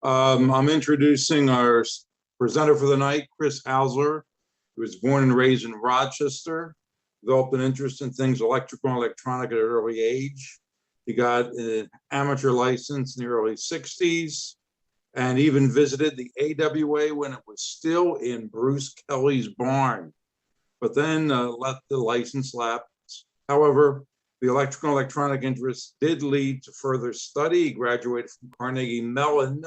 I'm introducing our presenter for the night, Chris Hausler, who was born and raised in Rochester, developed an interest in things electrical and electronic at an early age. He got an amateur license in the early 60s and even visited the AWA when it was still in Bruce Kelly's barn, but then let the license lapse. However, the electrical and electronic interest did lead to further study. He graduated from Carnegie Mellon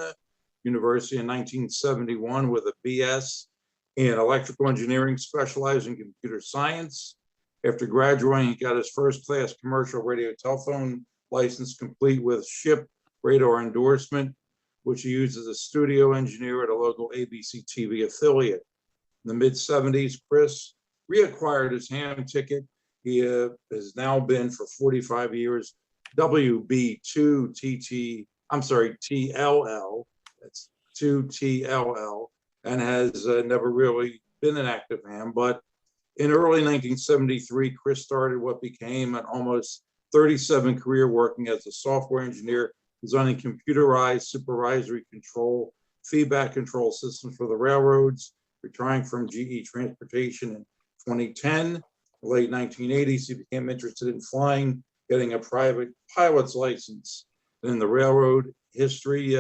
University in 1971 with a BS in electrical engineering, specializing in computer science. After graduating, he got his first class commercial radio telephone license, complete with ship radar endorsement, which he used as a studio engineer at a local ABC TV affiliate. In the mid-70s, Chris reacquired his ham ticket. He has now been for 45 years TLL, that's 2TLL, and has never really been an active ham. But in early 1973, Chris started what became an almost 37 career working as a software engineer, designing computerized supervisory control, feedback control systems for the railroads, retiring from GE Transportation in 2010. Late 1980s, he became interested in flying, getting a private pilot's license. In the railroad history,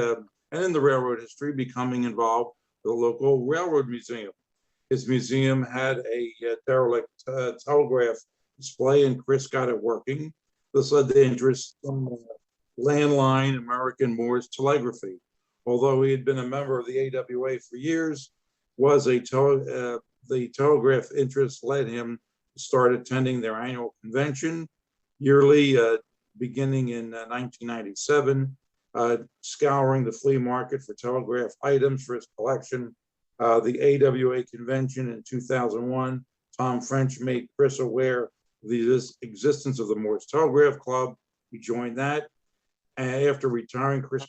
becoming involved with a local railroad museum. His museum had a derelict telegraph display, and Chris got it working. This led to interest in landline American Morse telegraphy. Although he had been a member of the AWA for years, the telegraph interest led him to start attending their annual convention yearly, beginning in 1997, scouring the flea market for telegraph items for his collection. The AWA convention in 2001, Tom French made Chris aware of the existence of the Morse Telegraph Club. He joined that. And after retiring, Chris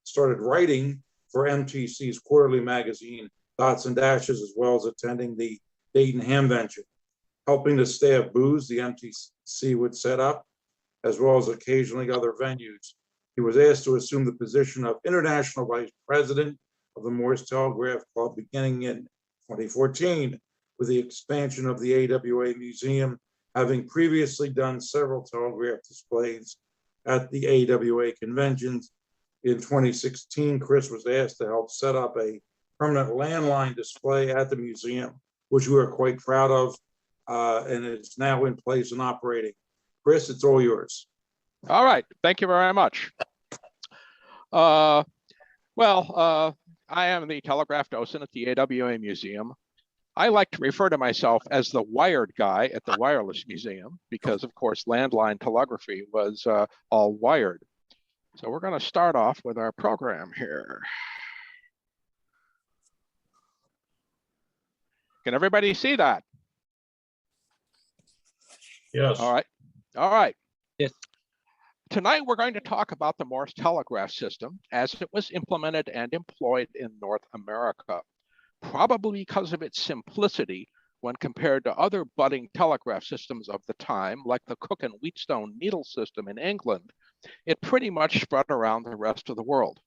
started writing for MTC's quarterly magazine, Dots and Dashes, as well as attending the Dayton Hamvention, helping to staff booths the MTC would set up, as well as occasionally other venues. He was asked to assume the position of International Vice President of the Morse Telegraph Club beginning in 2014, with the expansion of the AWA Museum, having previously done several telegraph displays at the AWA conventions. In 2016, Chris was asked to help set up a permanent landline display at the museum, which we are quite proud of, and it's now in place and operating. Chris, it's all yours. All right, thank you very much. I am the telegraph docent at the AWA Museum. I like to refer to myself as the wired guy at the Wireless Museum because, of course, landline telegraphy was all wired. So we're going to start off with our program here. Can everybody see that? Yes. All right. All right. Yes. Tonight, we're going to talk about the Morse telegraph system as it was implemented and employed in North America, probably because of its simplicity when compared to other budding telegraph systems of the time, like the Cook and Wheatstone needle system in England. It pretty much spread around the rest of the world.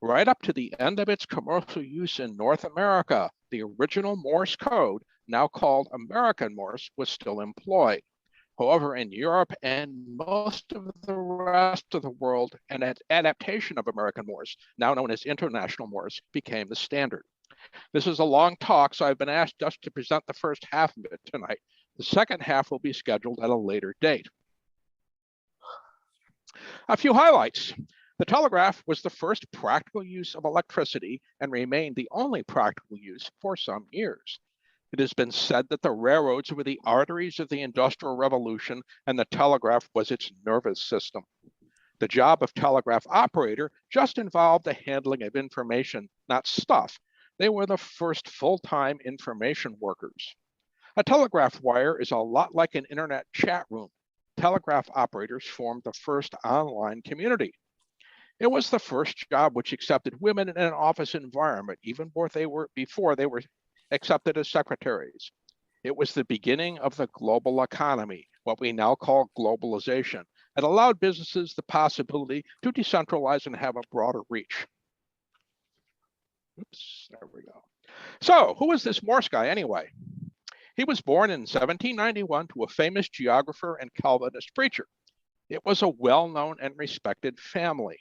Right up to the end of its commercial use in North America, the original Morse code, now called American Morse, was still employed. However, in Europe and most of the rest of the world, an adaptation of American Morse, now known as International Morse, became the standard. This is a long talk, so I've been asked just to present the first half of it tonight. The second half will be scheduled at a later date. A few highlights. The telegraph was the first practical use of electricity and remained the only practical use for some years. It has been said that the railroads were the arteries of the Industrial Revolution and the telegraph was its nervous system. The job of telegraph operator just involved the handling of information, not stuff. They were the first full-time information workers. A telegraph wire is a lot like an internet chat room. Telegraph operators formed the first online community. It was the first job which accepted women in an office environment, even before they were accepted as secretaries. It was the beginning of the global economy, what we now call globalization. It allowed businesses the possibility to decentralize and have a broader reach. Oops, there we go. So who was this Morse guy anyway? He was born in 1791 to a famous geographer and Calvinist preacher. It was a well-known and respected family.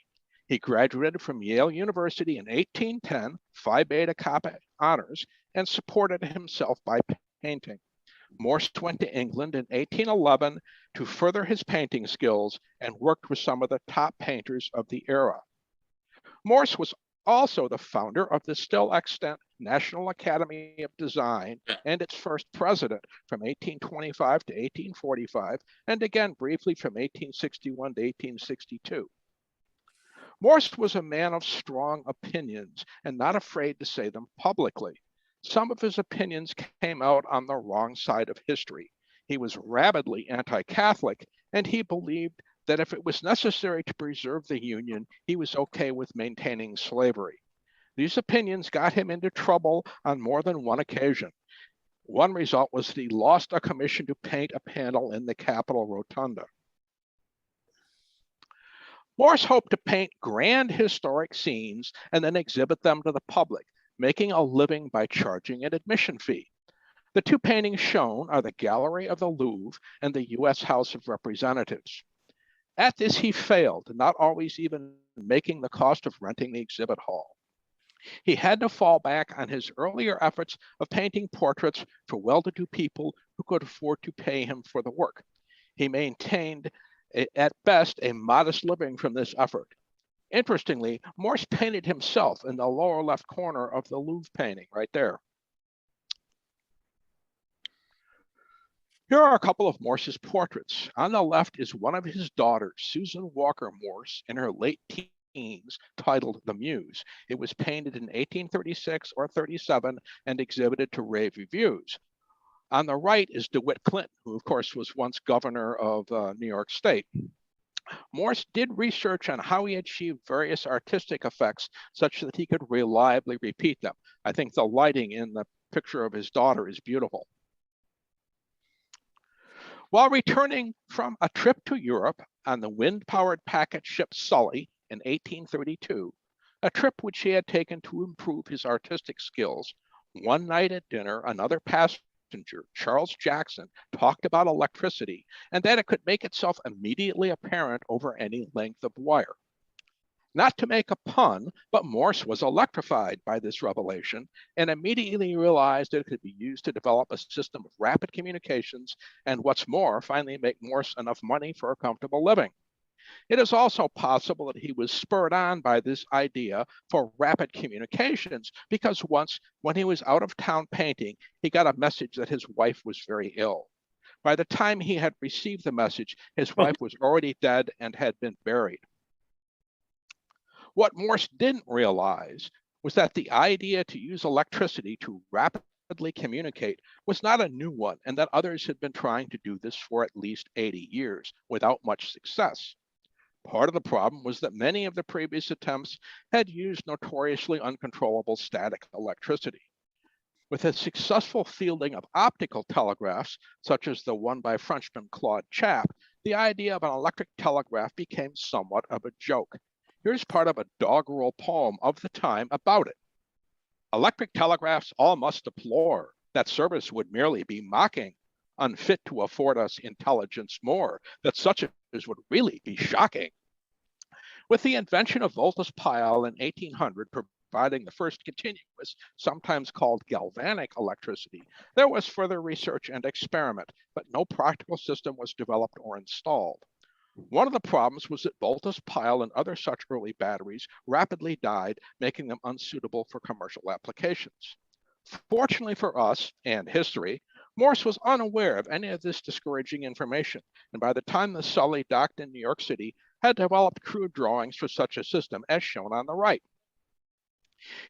He graduated from Yale University in 1810, Phi Beta Kappa honors, and supported himself by painting. Morse went to England in 1811 to further his painting skills and worked with some of the top painters of the era. Morse was also the founder of the still extant National Academy of Design and its first president from 1825 to 1845, and again briefly from 1861 to 1862. Morse was a man of strong opinions and not afraid to say them publicly. Some of his opinions came out on the wrong side of history. He was rabidly anti-Catholic, and he believed that if it was necessary to preserve the Union, he was okay with maintaining slavery. These opinions got him into trouble on more than one occasion. One result was that he lost a commission to paint a panel in the Capitol Rotunda. Morse hoped to paint grand historic scenes and then exhibit them to the public, making a living by charging an admission fee. The two paintings shown are the Gallery of the Louvre and the U.S. House of Representatives. At this, he failed, not always even making the cost of renting the exhibit hall. He had to fall back on his earlier efforts of painting portraits for well-to-do people who could afford to pay him for the work. He maintained, at best, a modest living from this effort. Interestingly, Morse painted himself in the lower left corner of the Louvre painting, right there. Here are a couple of Morse's portraits. On the left is one of his daughters, Susan Walker Morse, in her late teens, titled The Muse. It was painted in 1836 or 37 and exhibited to rave reviews. On the right is DeWitt Clinton, who of course was once governor of New York State. Morse did research on how he achieved various artistic effects such that he could reliably repeat them. I think the lighting in the picture of his daughter is beautiful. While returning from a trip to Europe on the wind-powered packet ship Sully in 1832, a trip which he had taken to improve his artistic skills, one night at dinner, another passenger, Charles Jackson, talked about electricity and that it could make itself immediately apparent over any length of wire. Not to make a pun, but Morse was electrified by this revelation and immediately realized that it could be used to develop a system of rapid communications and, what's more, finally make Morse enough money for a comfortable living. It is also possible that he was spurred on by this idea for rapid communications because once, when he was out of town painting, he got a message that his wife was very ill. By the time he had received the message, his wife was already dead and had been buried. What Morse didn't realize was that the idea to use electricity to rapidly communicate was not a new one, and that others had been trying to do this for at least 80 years without much success. Part of the problem was that many of the previous attempts had used notoriously uncontrollable static electricity. With a successful fielding of optical telegraphs, such as the one by Frenchman Claude Chappe, the idea of an electric telegraph became somewhat of a joke. Here's part of a doggerel poem of the time about it. Electric telegraphs all must deplore, that service would merely be mocking, unfit to afford us intelligence more, that such as would really be shocking. With the invention of voltus pile in 1800, providing the first continuous, sometimes called galvanic electricity, there was further research and experiment, but no practical system was developed or installed. One of the problems was that voltus pile and other such early batteries rapidly died, making them unsuitable for commercial applications. Fortunately for us and history, Morse was unaware of any of this discouraging information, and by the time the Sully docked in New York City, had developed crude drawings for such a system as shown on the right.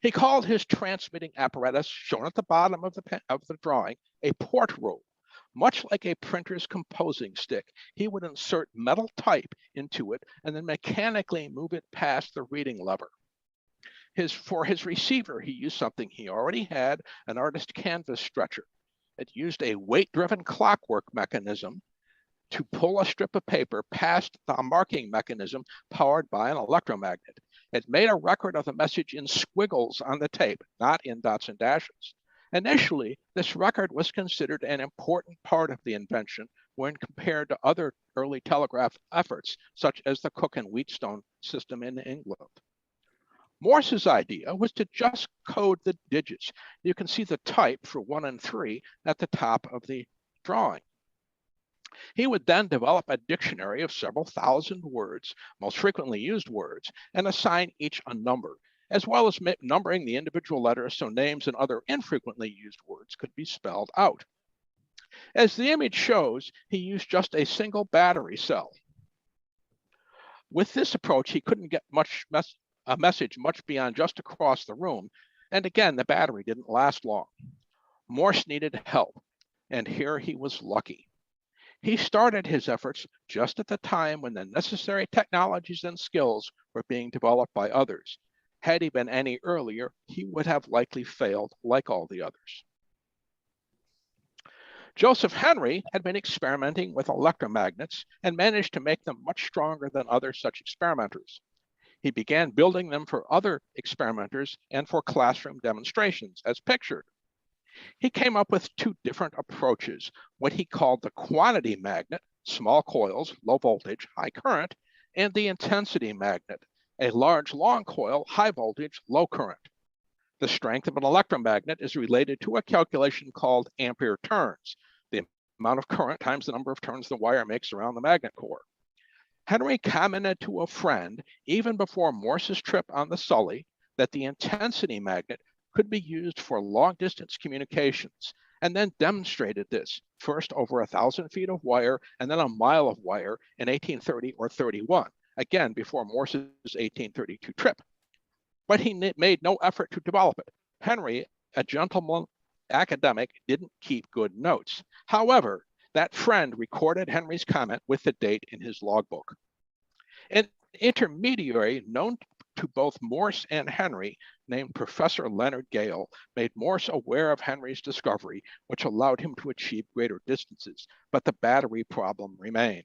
He called his transmitting apparatus, shown at the bottom of the drawing, a port rule. Much like a printer's composing stick, he would insert metal type into it and then mechanically move it past the reading lever. For his receiver, he used something he already had, an artist canvas stretcher. It used a weight-driven clockwork mechanism to pull a strip of paper past the marking mechanism powered by an electromagnet. It made a record of the message in squiggles on the tape, not in dots and dashes. Initially, this record was considered an important part of the invention when compared to other early telegraph efforts, such as the Cook and Wheatstone system in England. Morse's idea was to just code the digits. You can see the type for 1 and 3 at the top of the drawing. He would then develop a dictionary of several thousand words, most frequently used words, and assign each a number, as well as numbering the individual letters so names and other infrequently used words could be spelled out. As the image shows, he used just a single battery cell. With this approach, he couldn't get a message much beyond just across the room, and again, the battery didn't last long. Morse needed help, and here he was lucky. He started his efforts just at the time when the necessary technologies and skills were being developed by others. Had he been any earlier, he would have likely failed like all the others. Joseph Henry had been experimenting with electromagnets and managed to make them much stronger than other such experimenters. He began building them for other experimenters and for classroom demonstrations, as pictured. He came up with two different approaches, what he called the quantity magnet, small coils, low voltage, high current, and the intensity magnet, a large, long coil, high voltage, low current. The strength of an electromagnet is related to a calculation called ampere turns, the amount of current times the number of turns the wire makes around the magnet core. Henry commented to a friend, even before Morse's trip on the Sully, that the intensity magnet could be used for long-distance communications, and then demonstrated this, first over 1,000 feet of wire and then a mile of wire in 1830 or 31, again before Morse's 1832 trip. But he made no effort to develop it. Henry, a gentleman academic, didn't keep good notes. However, that friend recorded Henry's comment with the date in his logbook. An intermediary known to both Morse and Henry, named Professor Leonard Gale, made Morse aware of Henry's discovery, which allowed him to achieve greater distances, but the battery problem remained.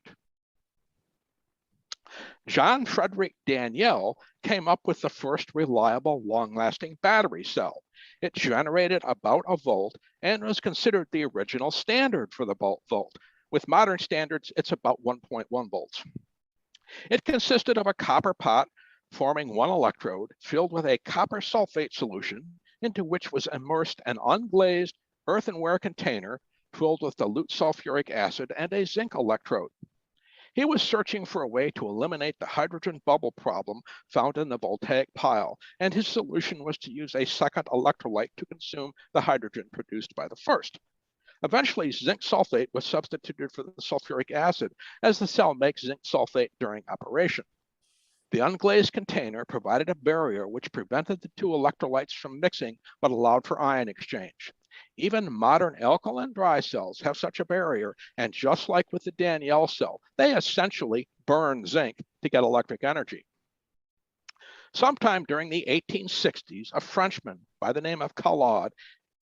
John Frederic Daniell came up with the first reliable, long-lasting battery cell. It generated about a volt and was considered the original standard for the volt. With modern standards, it's about 1.1 volts. It consisted of a copper pot forming one electrode filled with a copper sulfate solution into which was immersed an unglazed earthenware container filled with dilute sulfuric acid and a zinc electrode. He was searching for a way to eliminate the hydrogen bubble problem found in the voltaic pile, and his solution was to use a second electrolyte to consume the hydrogen produced by the first. Eventually, zinc sulfate was substituted for the sulfuric acid, as the cell makes zinc sulfate during operation. The unglazed container provided a barrier which prevented the two electrolytes from mixing but allowed for ion exchange. Even modern alkaline dry cells have such a barrier, and just like with the Daniell cell, they essentially burn zinc to get electric energy. Sometime during the 1860s, a Frenchman by the name of Collard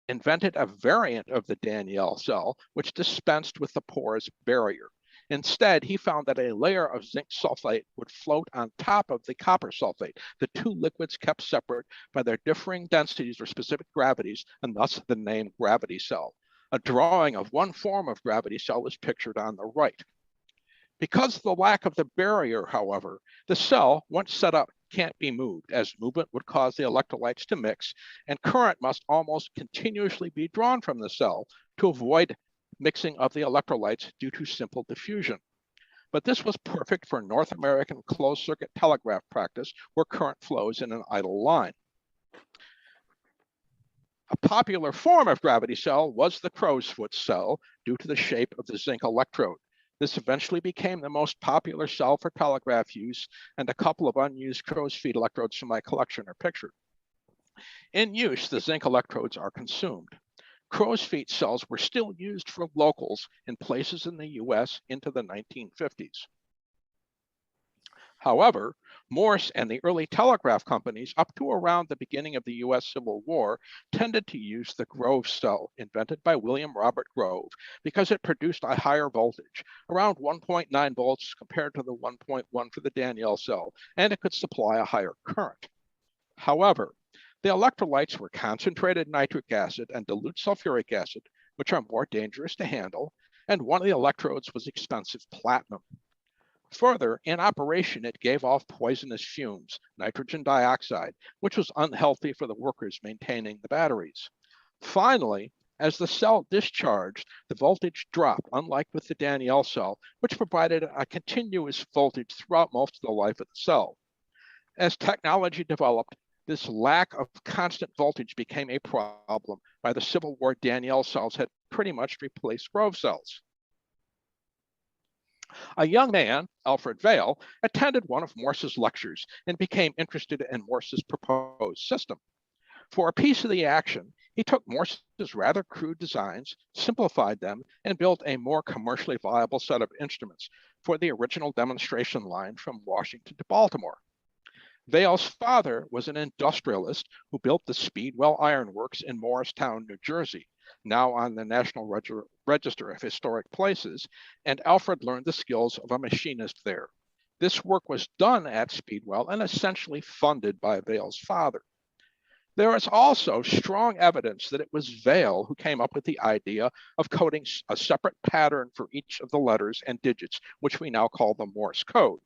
invented a variant of the Daniell cell which dispensed with the porous barrier. Instead, he found that a layer of zinc sulfate would float on top of the copper sulfate, the two liquids kept separate by their differing densities or specific gravities, and thus the name gravity cell. A drawing of one form of gravity cell is pictured on the right. Because of the lack of the barrier, however, the cell, once set up, can't be moved, as movement would cause the electrolytes to mix, and current must almost continuously be drawn from the cell to avoid mixing of the electrolytes due to simple diffusion. But this was perfect for North American closed-circuit telegraph practice where current flows in an idle line. A popular form of gravity cell was the crow's foot cell due to the shape of the zinc electrode. This eventually became the most popular cell for telegraph use, and a couple of unused crow's feet electrodes from my collection are pictured. In use, the zinc electrodes are consumed. Crow's feet cells were still used for locals in places in the US into the 1950s. However, Morse and the early telegraph companies up to around the beginning of the US Civil War tended to use the Grove cell invented by William Robert Grove because it produced a higher voltage, around 1.9 volts compared to the 1.1 for the Daniell cell, and it could supply a higher current. However, the electrolytes were concentrated nitric acid and dilute sulfuric acid, which are more dangerous to handle, and one of the electrodes was expensive platinum. Further, in operation, it gave off poisonous fumes, nitrogen dioxide, which was unhealthy for the workers maintaining the batteries. Finally, as the cell discharged, the voltage dropped, unlike with the Daniell cell, which provided a continuous voltage throughout most of the life of the cell. As technology developed, this lack of constant voltage became a problem. By the Civil War, Daniell cells had pretty much replaced Grove cells. A young man, Alfred Vail, attended one of Morse's lectures and became interested in Morse's proposed system. For a piece of the action, he took Morse's rather crude designs, simplified them, and built a more commercially viable set of instruments for the original demonstration line from Washington to Baltimore. Vail's father was an industrialist who built the Speedwell Iron Works in Morristown, New Jersey, now on the National Register of Historic Places, and Alfred learned the skills of a machinist there. This work was done at Speedwell and essentially funded by Vail's father. There is also strong evidence that it was Vail who came up with the idea of coding a separate pattern for each of the letters and digits, which we now call the Morse code.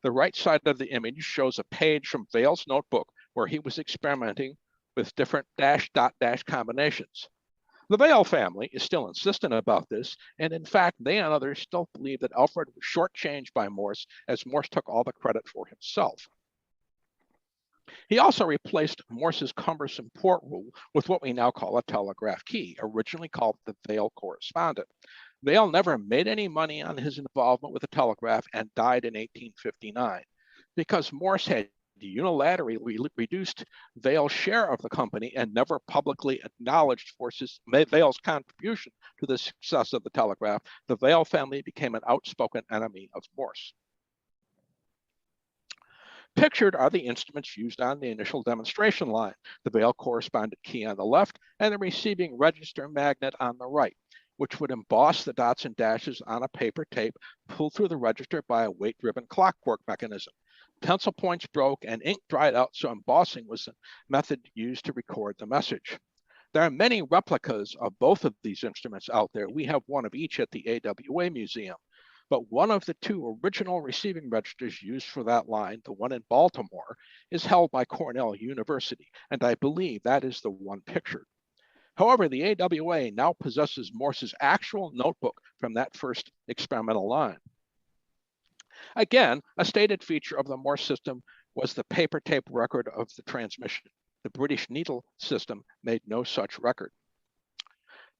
The right side of the image shows a page from Vail's notebook where he was experimenting with different dash dot dash combinations. The Vail family is still insistent about this, and in fact, they and others still believe that Alfred was shortchanged by Morse, as Morse took all the credit for himself. He also replaced Morse's cumbersome port rule with what we now call a telegraph key, originally called the Vail correspondent. Vail never made any money on his involvement with the telegraph and died in 1859. Because Morse had unilaterally reduced Vail's share of the company and never publicly acknowledged Vail's contribution to the success of the telegraph, the Vail family became an outspoken enemy of Morse. Pictured are the instruments used on the initial demonstration line, the Vail correspondent key on the left and the receiving register magnet on the right, which would emboss the dots and dashes on a paper tape pulled through the register by a weight-driven clockwork mechanism. Pencil points broke and ink dried out, so embossing was the method used to record the message. There are many replicas of both of these instruments out there. We have one of each at the AWA Museum. But one of the two original receiving registers used for that line, the one in Baltimore, is held by Cornell University, and I believe that is the one pictured. However, the AWA now possesses Morse's actual notebook from that first experimental line. Again, a stated feature of the Morse system was the paper tape record of the transmission. The British needle system made no such record.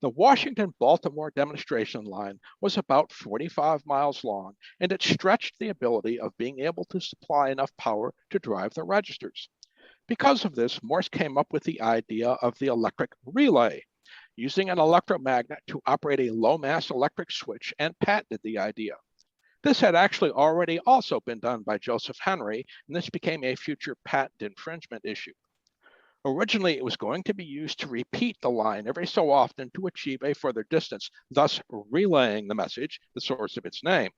The Washington-Baltimore demonstration line was about 45 miles long, and it stretched the ability of being able to supply enough power to drive the registers. Because of this, Morse came up with the idea of the electric relay, using an electromagnet to operate a low-mass electric switch, and patented the idea. This had actually already also been done by Joseph Henry, and this became a future patent infringement issue. Originally, it was going to be used to repeat the line every so often to achieve a further distance, thus relaying the message, the source of its name.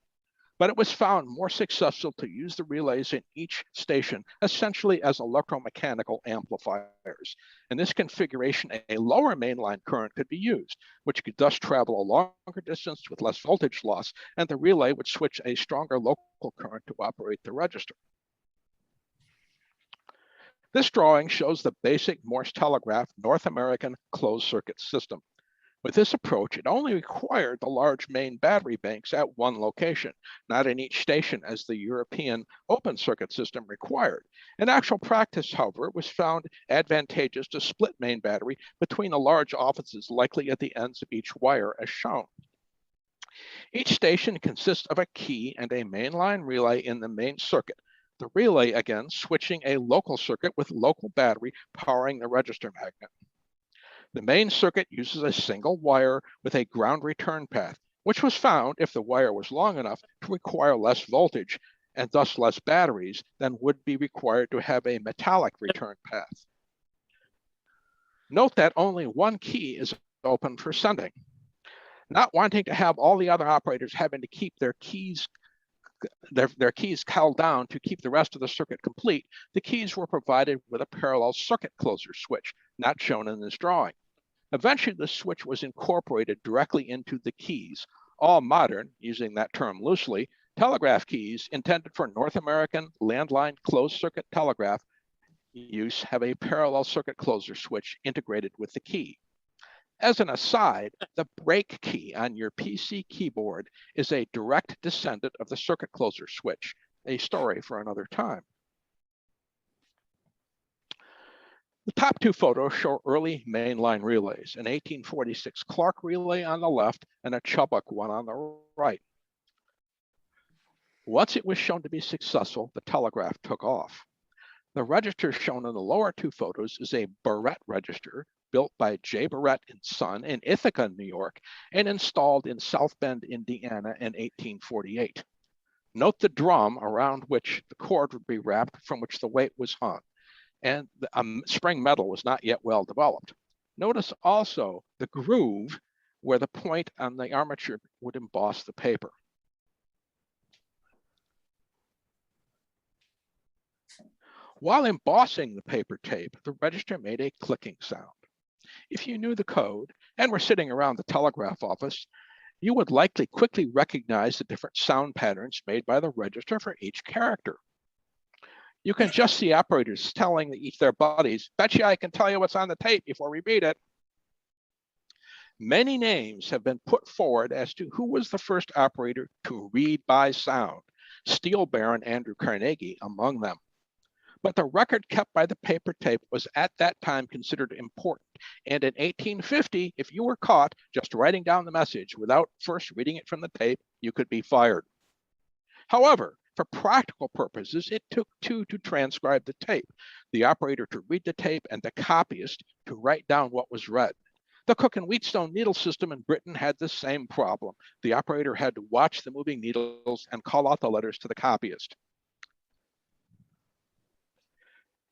But it was found more successful to use the relays in each station, essentially as electromechanical amplifiers. In this configuration, a lower mainline current could be used, which could thus travel a longer distance with less voltage loss, and the relay would switch a stronger local current to operate the register. This drawing shows the basic Morse telegraph North American closed circuit system. With this approach, it only required the large main battery banks at one location, not in each station as the European open circuit system required. In actual practice, however, it was found advantageous to split main battery between the large offices, likely at the ends of each wire as shown. Each station consists of a key and a mainline relay in the main circuit. The relay, again, switching a local circuit with local battery powering the register magnet. The main circuit uses a single wire with a ground return path, which was found, if the wire was long enough, to require less voltage and thus less batteries than would be required to have a metallic return path. Note that only one key is open for sending. Not wanting to have all the other operators having to keep their keys held down to keep the rest of the circuit complete, the keys were provided with a parallel circuit closer switch, not shown in this drawing. Eventually, the switch was incorporated directly into the keys. All modern, using that term loosely, telegraph keys intended for North American landline closed circuit telegraph use have a parallel circuit closer switch integrated with the key. As an aside, the break key on your PC keyboard is a direct descendant of the circuit closer switch, a story for another time. The top two photos show early mainline relays, an 1846 Clark relay on the left and a Chubbuck one on the right. Once it was shown to be successful, the telegraph took off. The register shown in the lower two photos is a Barrett register built by J. Barrett & Son in Ithaca, New York, and installed in South Bend, Indiana in 1848. Note the drum around which the cord would be wrapped from which the weight was hung, and the spring metal was not yet well developed. Notice also the groove where the point on the armature would emboss the paper. While embossing the paper tape, the register made a clicking sound. If you knew the code and were sitting around the telegraph office, you would likely quickly recognize the different sound patterns made by the register for each character. You can just see operators telling their buddies, "Betcha I can tell you what's on the tape before we read it." Many names have been put forward as to who was the first operator to read by sound, Steel Baron Andrew Carnegie among them. But the record kept by the paper tape was at that time considered important. And in 1850, if you were caught just writing down the message without first reading it from the tape, you could be fired. However, for practical purposes, it took two to transcribe the tape, the operator to read the tape and the copyist to write down what was read. The Cook and Wheatstone needle system in Britain had the same problem. The operator had to watch the moving needles and call out the letters to the copyist.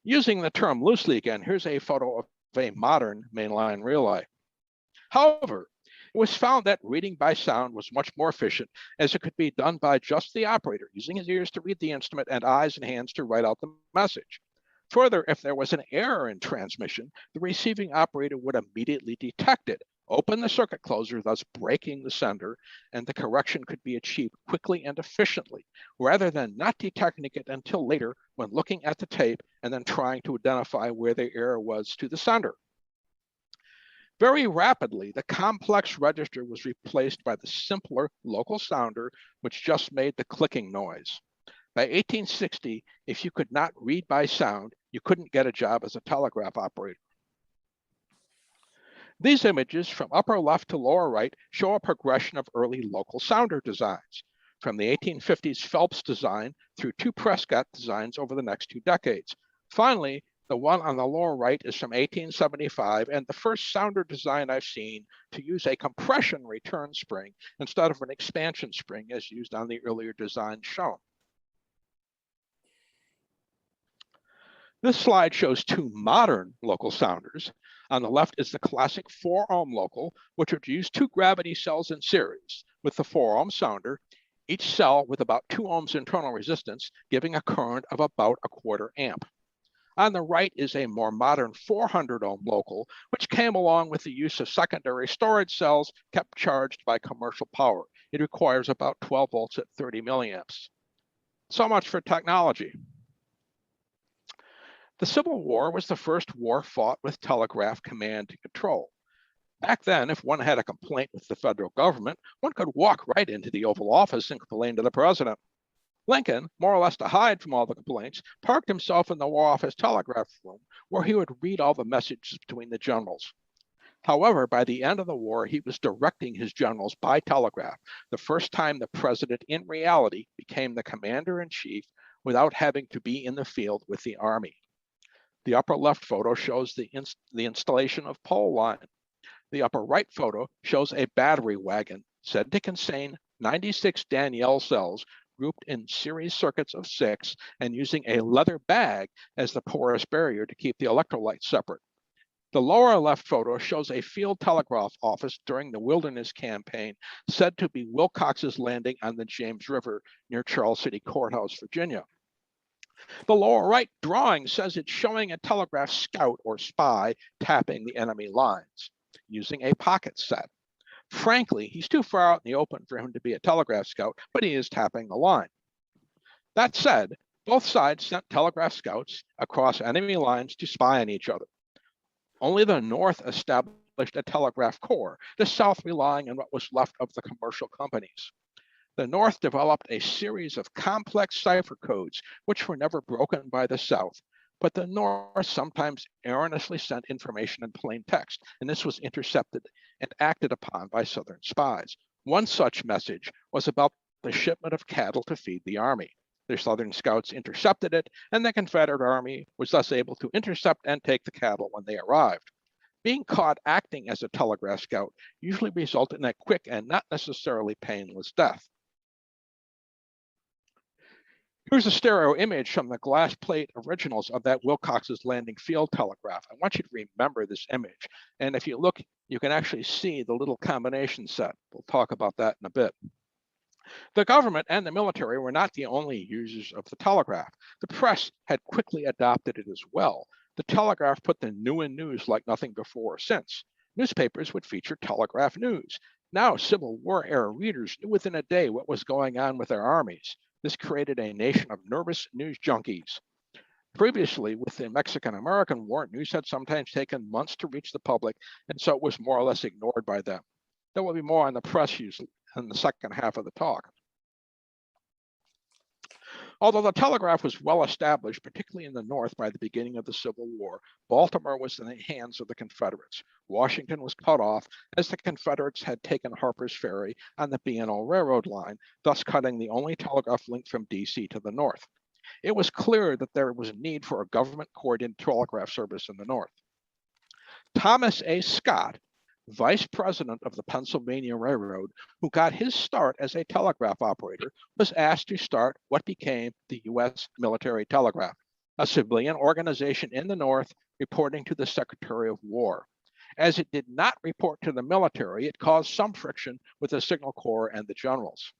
Using the term loosely again, here's a photo of a modern mainline relay. However, it was found that reading by sound was much more efficient, as it could be done by just the operator, using his ears to read the instrument and eyes and hands to write out the message. Further, if there was an error in transmission, the receiving operator would immediately detect it, open the circuit closer, thus breaking the sender, and the correction could be achieved quickly and efficiently, rather than not detecting it until later when looking at the tape and then trying to identify where the error was to the sender. Very rapidly, the complex register was replaced by the simpler local sounder, which just made the clicking noise. By 1860, if you could not read by sound, you couldn't get a job as a telegraph operator. These images from upper left to lower right show a progression of early local sounder designs, from the 1850s Phelps design through two Prescott designs over the next 2 decades. Finally, the one on the lower right is from 1875 and the first sounder design I've seen to use a compression return spring instead of an expansion spring as used on the earlier design shown. This slide shows two modern local sounders. On the left is the classic 4-ohm local, which would use 2 gravity cells in series with the 4-ohm sounder, each cell with about 2 ohms internal resistance, giving a current of about 1/4 amp. On the right is a more modern 400-ohm local, which came along with the use of secondary storage cells kept charged by commercial power. It requires about 12 volts at 30 milliamps. So much for technology. The Civil War was the first war fought with telegraph command and control. Back then, if one had a complaint with the federal government, one could walk right into the Oval Office and complain to the president. Lincoln, more or less to hide from all the complaints, parked himself in the War Office telegraph room, where he would read all the messages between the generals. However, by the end of the war, he was directing his generals by telegraph, the first time the president in reality became the commander-in-chief without having to be in the field with the army. The upper left photo shows the installation of pole line. The upper right photo shows a battery wagon said to contain 96 Daniell cells grouped in series circuits of 6 and using a leather bag as the porous barrier to keep the electrolytes separate. The lower left photo shows a field telegraph office during the Wilderness Campaign, said to be Wilcox's landing on the James River near Charles City Courthouse, Virginia. The lower right drawing says it's showing a telegraph scout or spy tapping the enemy lines using a pocket set. Frankly, he's too far out in the open for him to be a telegraph scout, but he is tapping the line. That said, both sides sent telegraph scouts across enemy lines to spy on each other. Only the North established a telegraph corps, the South relying on what was left of the commercial companies. The North developed a series of complex cipher codes, which were never broken by the South, but the North sometimes erroneously sent information in plain text, and this was intercepted and acted upon by Southern spies. One such message was about the shipment of cattle to feed the army. The Southern scouts intercepted it, and the Confederate Army was thus able to intercept and take the cattle when they arrived. Being caught acting as a telegraph scout usually resulted in a quick and not necessarily painless death. Here's a stereo image from the glass plate originals of that Wilcox's Landing field telegraph. I want you to remember this image. And if you look, you can actually see the little combination set. We'll talk about that in a bit. The government and the military were not the only users of the telegraph. The press had quickly adopted it as well. The telegraph put the new in news like nothing before or since. Newspapers would feature telegraph news. Now, Civil War era readers knew within a day what was going on with their armies. This created a nation of nervous news junkies. Previously, with the Mexican-American War, news had sometimes taken months to reach the public, and so it was more or less ignored by them. There will be more on the press usually in the second half of the talk. Although the telegraph was well established, particularly in the North by the beginning of the Civil War, Baltimore was in the hands of the Confederates. Washington was cut off as the Confederates had taken Harper's Ferry on the B&O Railroad line, thus cutting the only telegraph link from D.C. to the North. It was clear that there was a need for a government-coordinated telegraph service in the North. Thomas A. Scott, vice president of the Pennsylvania Railroad, who got his start as a telegraph operator, was asked to start what became the U.S. Military Telegraph, a civilian organization in the North reporting to the Secretary of War. As it did not report to the military, it caused some friction with the Signal Corps and the generals.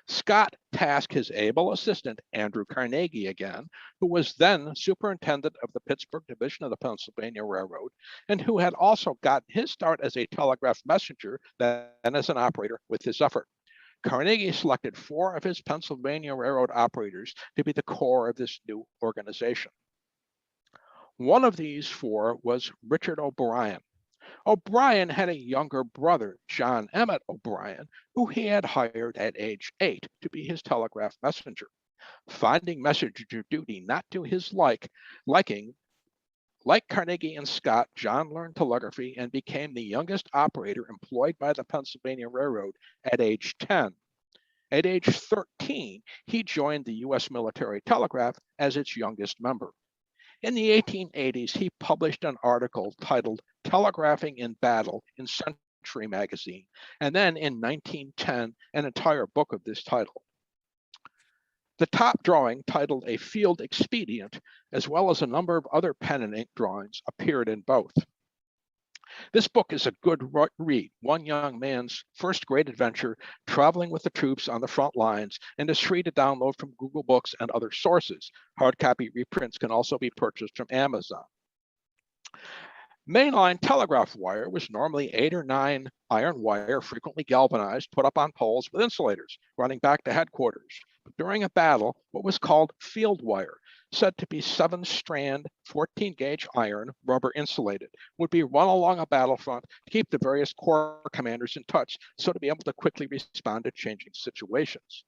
Scott tasked his able assistant, Andrew Carnegie again, who was then superintendent of the Pittsburgh division of the Pennsylvania Railroad, and who had also gotten his start as a telegraph messenger, then as an operator, with his effort. Carnegie selected 4 of his Pennsylvania Railroad operators to be the core of this new organization. One of these 4 was Richard O'Brien. O'Brien had a younger brother, John Emmett O'Brien, who he had hired at age 8 to be his telegraph messenger. Finding messenger duty not to his liking, like Carnegie and Scott, John learned telegraphy and became the youngest operator employed by the Pennsylvania Railroad at age 10. At age 13, he joined the U.S. Military Telegraph as its youngest member. In the 1880s, he published an article titled Telegraphing in Battle in Century magazine, and then in 1910, an entire book of this title. The top drawing, titled A Field Expedient, as well as a number of other pen and ink drawings, appeared in both. This book is a good read, one young man's first great adventure traveling with the troops on the front lines, and is free to download from Google Books and other sources. Hard copy reprints can also be purchased from Amazon. Mainline telegraph wire was normally 8 or 9 iron wire, frequently galvanized, put up on poles with insulators, running back to headquarters. But during a battle, what was called field wire, said to be 7-strand, 14-gauge iron, rubber insulated, would be run along a battlefront to keep the various corps commanders in touch, so to be able to quickly respond to changing situations.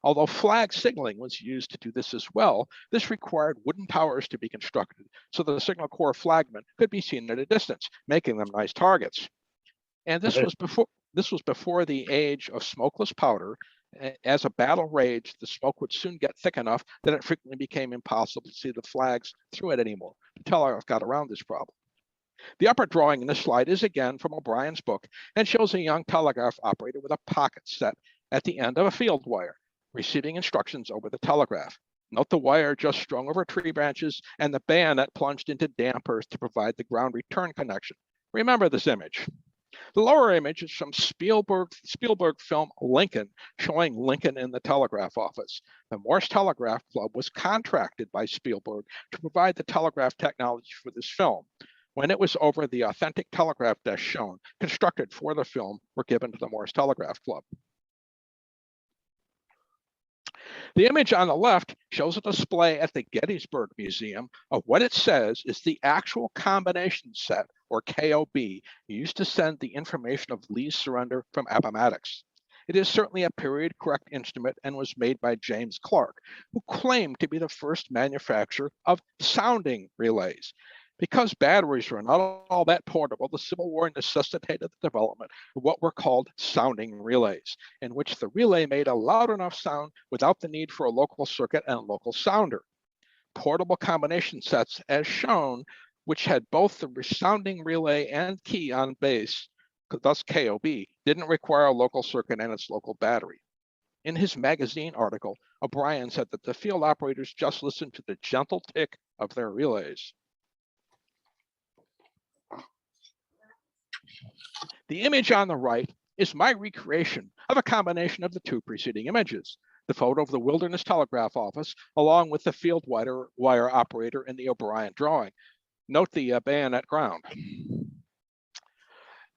Although flag signaling was used to do this as well, this required wooden towers to be constructed so that the Signal Corps flagmen could be seen at a distance, making them nice targets. And this was before the age of smokeless powder. As a battle raged, the smoke would soon get thick enough that it frequently became impossible to see the flags through it anymore. The telegraph got around this problem. The upper drawing in this slide is again from O'Brien's book and shows a young telegraph operator with a pocket set at the end of a field wire. receiving instructions over the telegraph. Note the wire just strung over tree branches and the bayonet plunged into dampers to provide the ground return connection. Remember this image. The lower image is from Spielberg film Lincoln, showing Lincoln in the telegraph office. The Morse Telegraph Club was contracted by Spielberg to provide the telegraph technology for this film. When it was over, the authentic telegraph desk shown, constructed for the film, were given to the Morse Telegraph Club. The image on the left shows a display at the Gettysburg Museum of what it says is the actual combination set, or KOB, used to send the information of Lee's surrender from Appomattox. It is certainly a period-correct instrument and was made by James Clark, who claimed to be the first manufacturer of sounding relays. Because batteries were not all that portable, the Civil War necessitated the development of what were called sounding relays, in which the relay made a loud enough sound without the need for a local circuit and a local sounder. Portable combination sets, as shown, which had both the resounding relay and key on base, thus KOB, didn't require a local circuit and its local battery. In his magazine article, O'Brien said that the field operators just listened to the gentle tick of their relays. The image on the right is my recreation of a combination of the two preceding images. The photo of the Wilderness Telegraph Office, along with the field wire operator in the O'Brien drawing. Note the bayonet ground.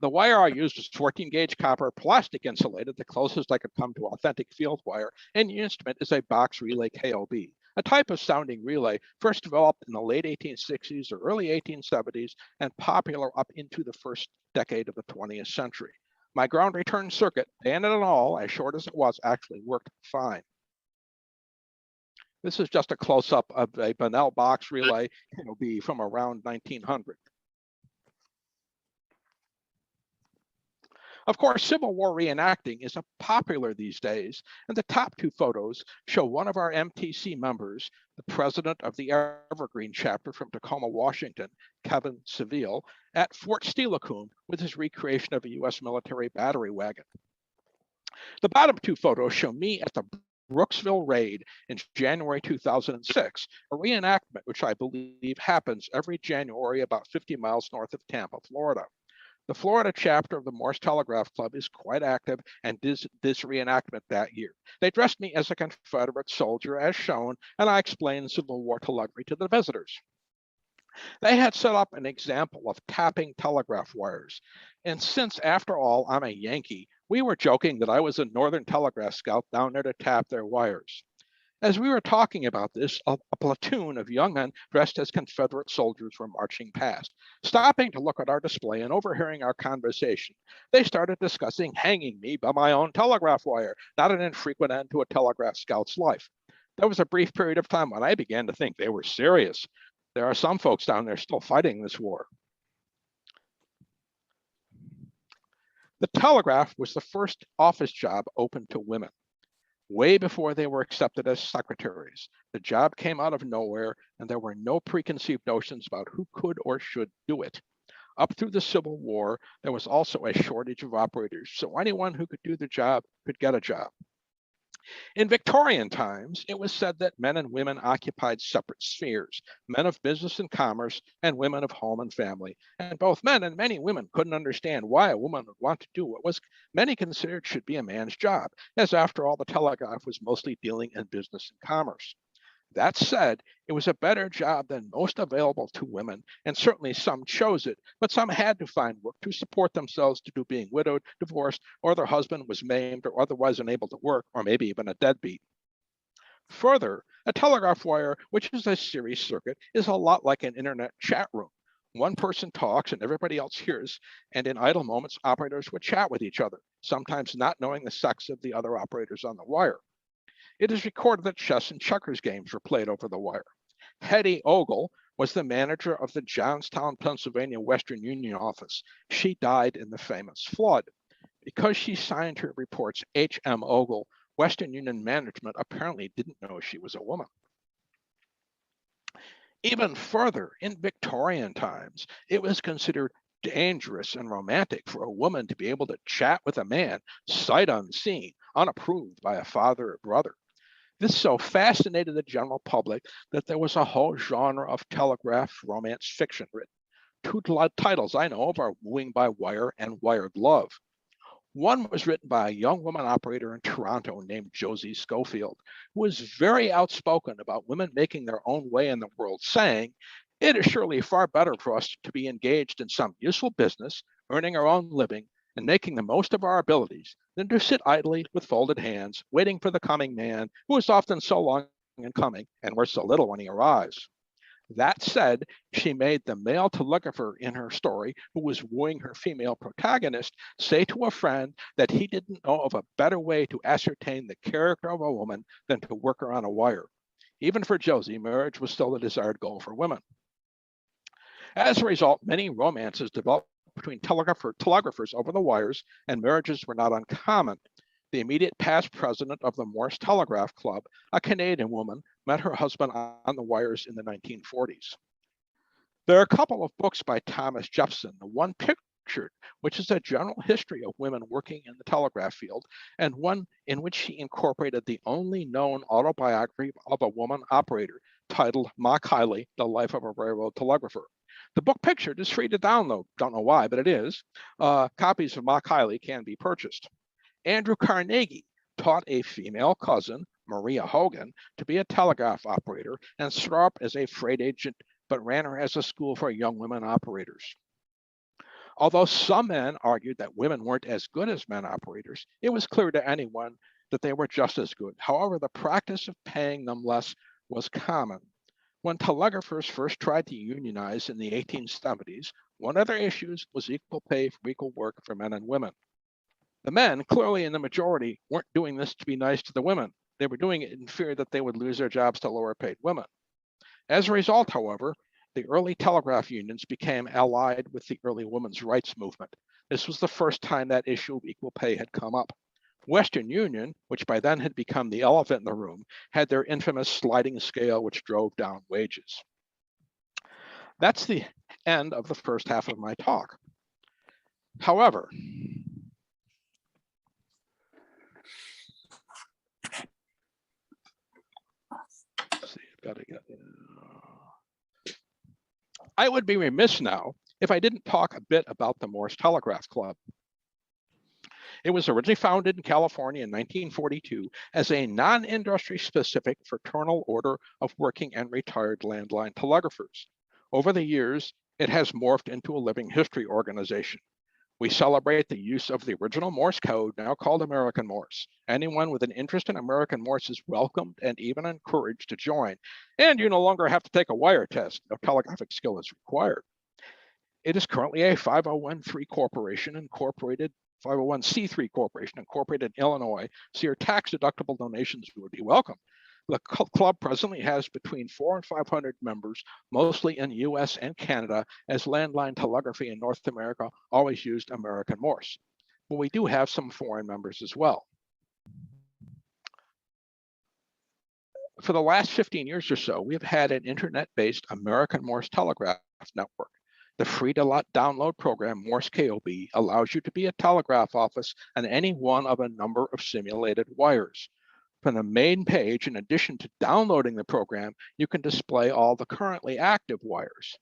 The wire I used was 14-gauge copper, plastic insulated, the closest I could come to authentic field wire, and the instrument is a box Relay KOB, a type of sounding relay first developed in the late 1860s or early 1870s and popular up into the first decade of the 20th century. My ground return circuit, bayonet and all, as short as it was, actually worked fine. This is just a close-up of a Daniell box relay KOB from around 1900. Of course, Civil War reenacting is popular these days, and the top two photos show one of our MTC members, the president of the Evergreen chapter from Tacoma, Washington, Kevin Seville, at Fort Steilacoom with his recreation of a U.S. military battery wagon. The bottom two photos show me at the Brooksville raid in January 2006, a reenactment which I believe happens every January about 50 miles north of Tampa, Florida. The Florida chapter of the Morse Telegraph Club is quite active and did this reenactment that year. They dressed me as a Confederate soldier as shown, and I explained Civil War telegraphy to the visitors. They had set up an example of tapping telegraph wires. And since, after all, I'm a Yankee, we were joking that I was a Northern Telegraph scout down there to tap their wires. As we were talking about this, a platoon of young men dressed as Confederate soldiers were marching past, stopping to look at our display and overhearing our conversation. They started discussing hanging me by my own telegraph wire, not an infrequent end to a telegraph scout's life. There was a brief period of time when I began to think they were serious. There are some folks down there still fighting this war. The telegraph was the first office job open to women. Way before they were accepted as secretaries. The job came out of nowhere, and there were no preconceived notions about who could or should do it. Up through the Civil War, there was also a shortage of operators, so anyone who could do the job could get a job. In Victorian times, it was said that men and women occupied separate spheres, men of business and commerce and women of home and family. And both men and many women couldn't understand why a woman would want to do what was many considered should be a man's job, as after all, the telegraph was mostly dealing in business and commerce. That said, it was a better job than most available to women, and certainly some chose it, but some had to find work to support themselves due to being widowed, divorced, or their husband was maimed or otherwise unable to work, or maybe even a deadbeat. Further, a telegraph wire, which is a series circuit, is a lot like an internet chat room. One person talks and everybody else hears, and in idle moments, operators would chat with each other, sometimes not knowing the sex of the other operators on the wire. It is recorded that chess and checkers games were played over the wire. Hetty Ogle was the manager of the Johnstown, Pennsylvania Western Union office. She died in the famous flood. Because she signed her reports H.M. Ogle, Western Union management apparently didn't know she was a woman. Even further, in Victorian times, it was considered dangerous and romantic for a woman to be able to chat with a man, sight unseen, unapproved by a father or brother. This so fascinated the general public that there was a whole genre of telegraph romance fiction written. Two titles I know of are Wooing by Wire and Wired Love. One was written by a young woman operator in Toronto named Josie Schofield, who was very outspoken about women making their own way in the world, saying, "It is surely far better for us to be engaged in some useful business, earning our own living, and making the most of our abilities, than to sit idly with folded hands, waiting for the coming man, who is often so long in coming, and we're so little when he arrives." That said, she made the male telegrapher in her story, who was wooing her female protagonist, say to a friend that he didn't know of a better way to ascertain the character of a woman than to work her on a wire. Even for Josie, marriage was still the desired goal for women. As a result, many romances developed between telegraphers over the wires, and marriages were not uncommon. The immediate past president of the Morse Telegraph Club, a Canadian woman, met her husband on the wires in the 1940s. There are a couple of books by Thomas Jefferson, the one pictured, which is a general history of women working in the telegraph field, and one in which he incorporated the only known autobiography of a woman operator, titled Ma Kiley, The Life of a Railroad Telegrapher. The book pictured is free to download. Don't know why, but it is. Copies of Ma Kiley can be purchased. Andrew Carnegie taught a female cousin, Maria Hogan, to be a telegraph operator and started up as a freight agent, but ran her as a school for young women operators. Although some men argued that women weren't as good as men operators, it was clear to anyone that they were just as good. However, the practice of paying them less was common. When telegraphers first tried to unionize in the 1870s, one of their issues was equal pay for equal work for men and women. The men, clearly in the majority, weren't doing this to be nice to the women. They were doing it in fear that they would lose their jobs to lower paid women. As a result, however, the early telegraph unions became allied with the early women's rights movement. This was the first time that issue of equal pay had come up. Western Union, which by then had become the elephant in the room, had their infamous sliding scale which drove down wages. That's the end of the first half of my talk. However, I would be remiss now if I didn't talk a bit about the Morse Telegraph Club. It was originally founded in California in 1942 as a non-industry specific fraternal order of working and retired landline telegraphers. Over the years, it has morphed into a living history organization. We celebrate the use of the original Morse code, now called American Morse. Anyone with an interest in American Morse is welcomed and even encouraged to join. And you no longer have to take a wire test. No telegraphic skill is required. It is currently a 501c3 corporation incorporated in Illinois, so your tax-deductible donations would be welcome. The club presently has between 400 and 500 members, mostly in the US and Canada, as landline telegraphy in North America always used American Morse. But we do have some foreign members as well. For the last 15 years or so, we've had an internet-based American Morse Telegraph network. The free-to-download program, Morse KOB, allows you to be a telegraph office on any one of a number of simulated wires. From the main page, in addition to downloading the program, you can display all the currently active wires.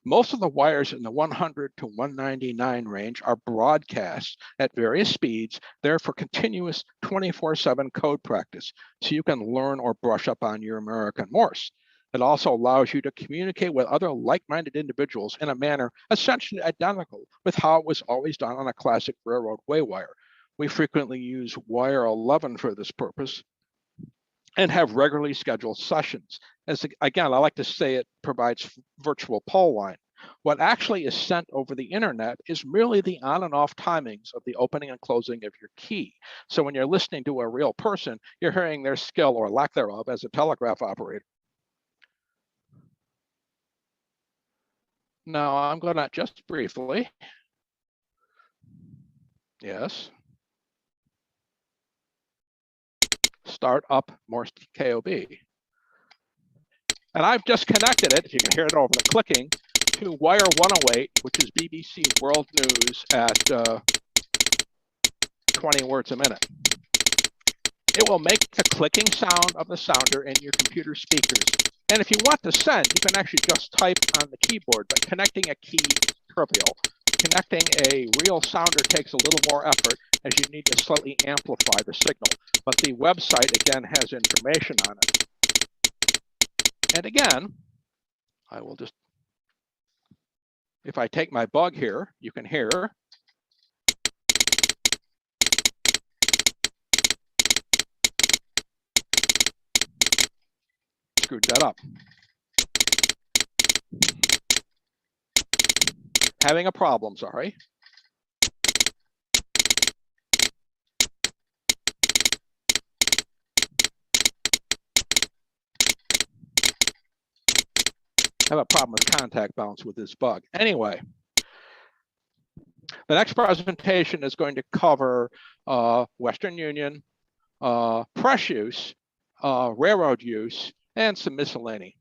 Most of the wires in the 100 to 199 range are broadcasts at various speeds, there for continuous 24/7 code practice, so you can learn or brush up on your American Morse. It also allows you to communicate with other like-minded individuals in a manner essentially identical with how it was always done on a classic railroad way wire. We frequently use wire 11 for this purpose and have regularly scheduled sessions. As again, I like to say it provides virtual pole line. What actually is sent over the internet is merely the on and off timings of the opening and closing of your key. So when you're listening to a real person, you're hearing their skill or lack thereof as a telegraph operator. Now I'm going to just briefly, yes, start up Morse KOB. And I've just connected it, if you can hear it over the clicking, to wire 108, which is BBC World News at 20 words a minute. It will make a clicking sound of the sounder in your computer speakers. And if you want to send, you can actually just type on the keyboard, but connecting a key is trivial. Connecting a real sounder takes a little more effort, as you need to slightly amplify the signal. But the website, again, has information on it. And again, I will just, if I take my bug here, you can hear. Screwed that up. Having a problem, sorry. I have a problem with contact balance with this bug. Anyway, the next presentation is going to cover Western Union, press use, railroad use, and some miscellany.